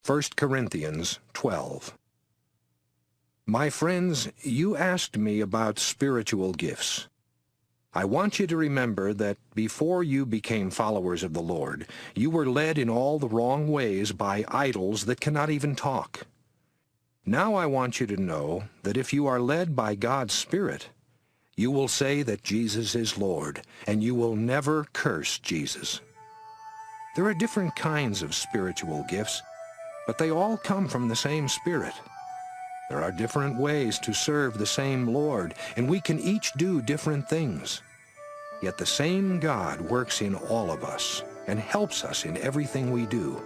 1 Corinthians 12. My friends, you asked me about spiritual gifts. I want you to remember that before you became followers of the Lord, you were led in all the wrong ways by idols that cannot even talk. Now I want you to know that if you are led by God's Spirit, you will say that Jesus is Lord, and you will never curse Jesus. There are different kinds of spiritual gifts, but they all come from the same Spirit. There are different ways to serve the same Lord, and we can each do different things. Yet the same God works in all of us and helps us in everything we do.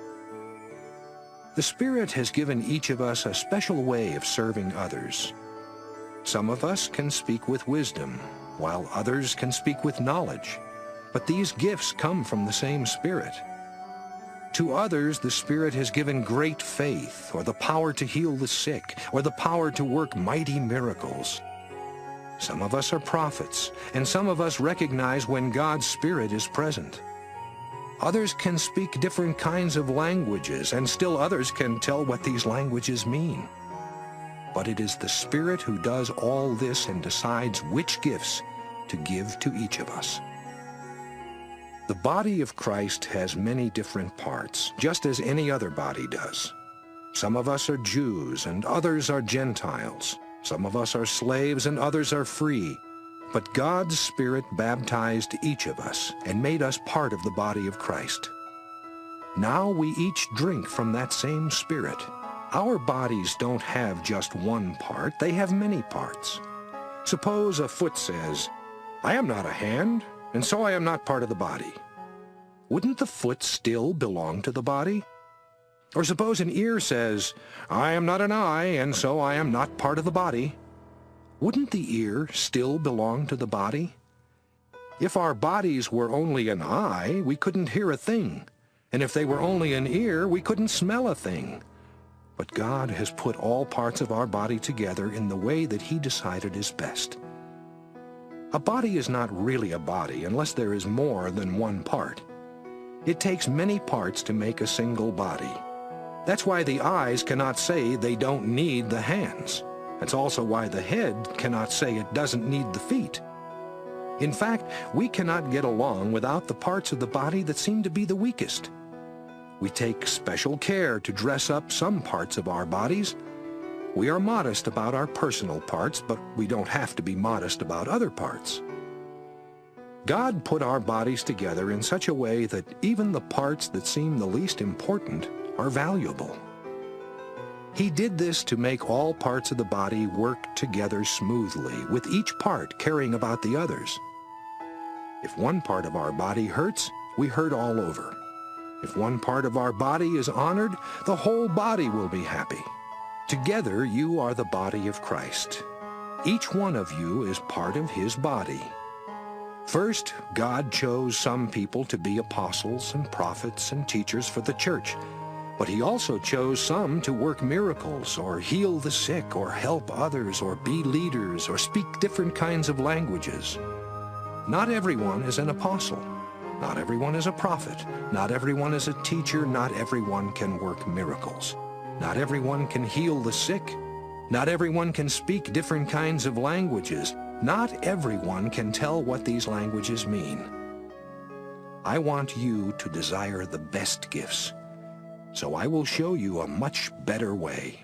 The Spirit has given each of us a special way of serving others. Some of us can speak with wisdom, while others can speak with knowledge. But these gifts come from the same Spirit. To others, the Spirit has given great faith, or the power to heal the sick, or the power to work mighty miracles. Some of us are prophets, and some of us recognize when God's Spirit is present. Others can speak different kinds of languages, and still others can tell what these languages mean. But it is the Spirit who does all this and decides which gifts to give to each of us. The body of Christ has many different parts, just as any other body does. Some of us are Jews and others are Gentiles. Some of us are slaves and others are free. But God's Spirit baptized each of us and made us part of the body of Christ. Now we each drink from that same Spirit. Our bodies don't have just one part, they have many parts. Suppose a foot says, "I am not a hand, and so I am not part of the body." Wouldn't the foot still belong to the body? Or suppose an ear says, "I am not an eye, and so I am not part of the body." Wouldn't the ear still belong to the body? If our bodies were only an eye, we couldn't hear a thing. And if they were only an ear, we couldn't smell a thing. But God has put all parts of our body together in the way that He decided is best. A body is not really a body unless there is more than one part. It takes many parts to make a single body. That's why the eyes cannot say they don't need the hands. That's also why the head cannot say it doesn't need the feet. In fact, we cannot get along without the parts of the body that seem to be the weakest. We take special care to dress up some parts of our bodies. We are modest about our personal parts, but we don't have to be modest about other parts. God put our bodies together in such a way that even the parts that seem the least important are valuable. He did this to make all parts of the body work together smoothly, with each part caring about the others. If one part of our body hurts, we hurt all over. If one part of our body is honored, the whole body will be happy. Together you are the body of Christ. Each one of you is part of His body. First, God chose some people to be apostles and prophets and teachers for the church. But He also chose some to work miracles, or heal the sick, or help others, or be leaders, or speak different kinds of languages. Not everyone is an apostle. Not everyone is a prophet. Not everyone is a teacher. Not everyone can work miracles. Not everyone can heal the sick. Not everyone can speak different kinds of languages. Not everyone can tell what these languages mean. I want you to desire the best gifts. So I will show you a much better way.